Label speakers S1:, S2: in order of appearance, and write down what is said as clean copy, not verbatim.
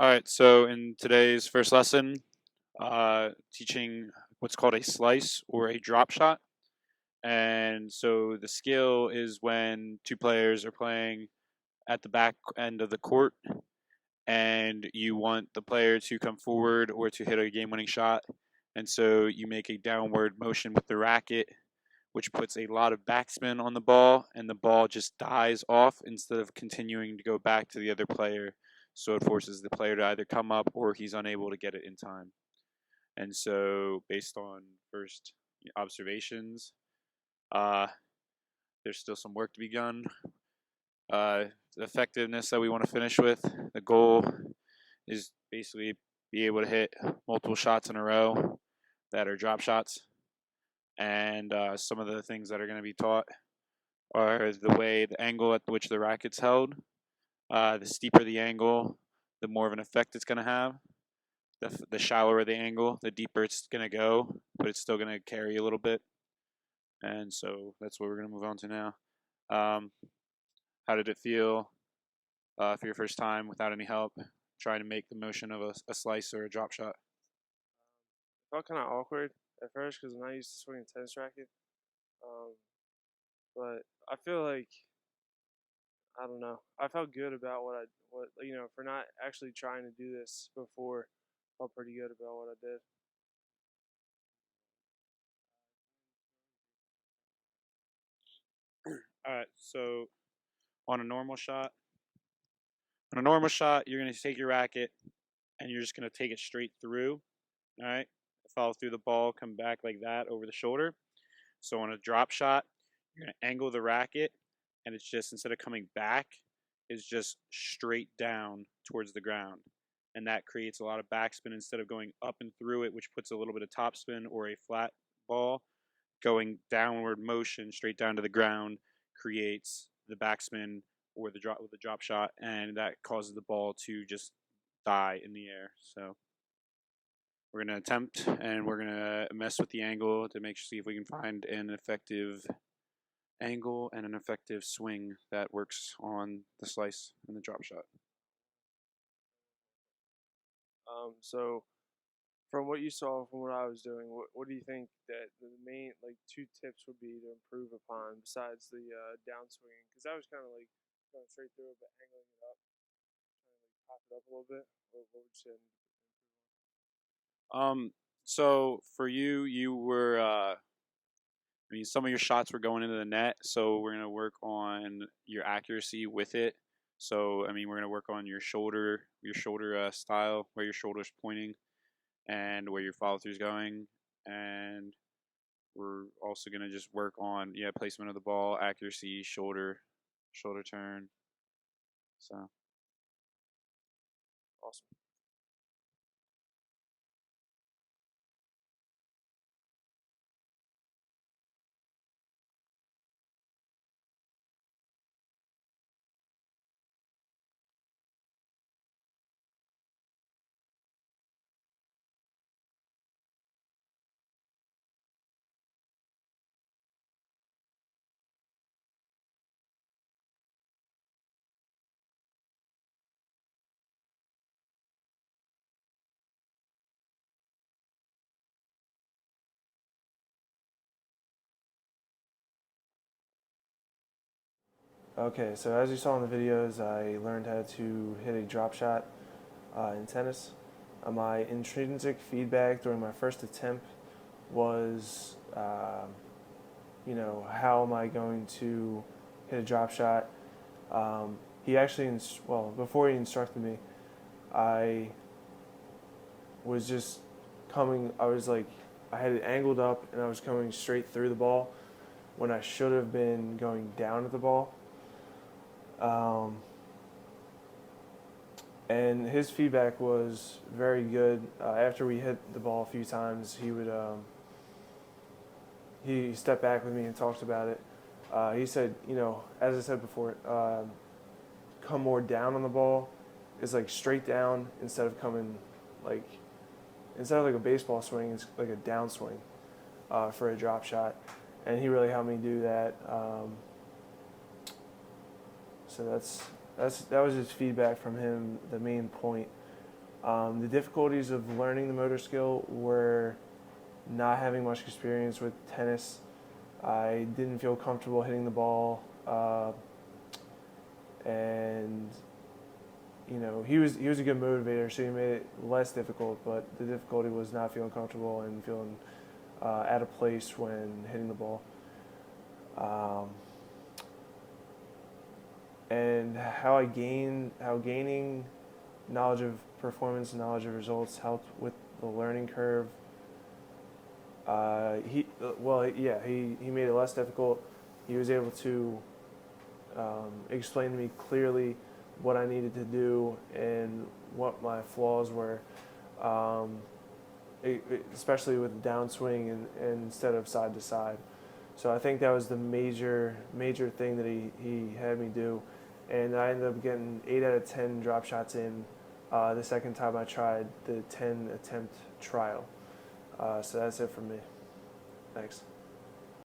S1: All right, so in today's first lesson, teaching what's called a slice or a drop shot. And so the skill is when two players are playing at the back end of the court and you want the player to come forward or to hit a game winning shot. And so you make a downward motion with the racket, which puts a lot of backspin on the ball, and the ball just dies off instead of continuing to go back to the other player. So it forces the player to either come up or he's unable to get it in time. And so, based on first observations, uh, there's still some work to be done. The effectiveness that we want to finish with, the goal is basically be able to hit multiple shots in a row that are drop shots. And some of the things that are going to be taught are the angle at which the racket's held. The steeper the angle, the more of an effect it's going to have. The shallower the angle, the deeper it's going to go, but it's still going to carry a little bit. And so that's what we're going to move on to now. How did it feel for your first time without any help, trying to make the motion of a slice or a drop shot?
S2: It felt kind of awkward at first because I'm not used to swinging a tennis racket. But I feel like I don't know. I felt good about what for not actually trying to do this before. Felt pretty good about what I did.
S1: All right, so on a normal shot, you're going to take your racket and you're just going to take it straight through. All right, follow through the ball, come back like that over the shoulder. So on a drop shot, you're going to angle the racket, and it's just instead of coming back, it's just straight down towards the ground. And that creates a lot of backspin instead of going up and through it, which puts a little bit of topspin, or a flat ball going downward motion straight down to the ground creates the backspin or the drop with the drop shot, and that causes the ball to just die in the air. So we're going to attempt, and we're going to mess with the angle to see if we can find an effective angle and an effective swing that works on the slice and the drop shot.
S2: So from what you saw from what I was doing, what do you think that the main two tips would be to improve upon besides the downswinging? Because I was kind of like going straight through it but angling it up, trying to pop it up a little bit. What would you say?
S1: So for you, some of your shots were going into the net, so we're gonna work on your accuracy with it. So we're gonna work on your shoulder style, where your shoulder's pointing, and where your follow through's going, and we're also gonna just work on placement of the ball, accuracy, shoulder turn. So
S2: Awesome. Okay, so as you saw in the videos, I learned how to hit a drop shot in tennis. My intrinsic feedback during my first attempt was, how am I going to hit a drop shot? He actually, before he instructed me, I was just I had it angled up and I was coming straight through the ball when I should have been going down at the ball. And his feedback was very good. After we hit the ball a few times, he stepped back with me and talked about it. He said, as I said before, come more down on the ball. It's like straight down instead of a baseball swing, it's like a downswing for a drop shot. And he really helped me do that. So that was his feedback from him. The main point The difficulties of learning the motor skill were not having much experience with tennis. I didn't feel comfortable hitting the ball, and he was a good motivator, so he made it less difficult. But the difficulty was not feeling comfortable and feeling out of place when hitting the ball. Um, and how gaining knowledge of performance, knowledge of results helped with the learning curve. He made it less difficult. He was able to explain to me clearly what I needed to do and what my flaws were, um, especially with downswing and instead of side to side. So I think that was the major thing that he had me do, and I ended up getting 8 out of 10 drop shots in the second time I tried the 10 attempt trial. So that's it for me. Thanks.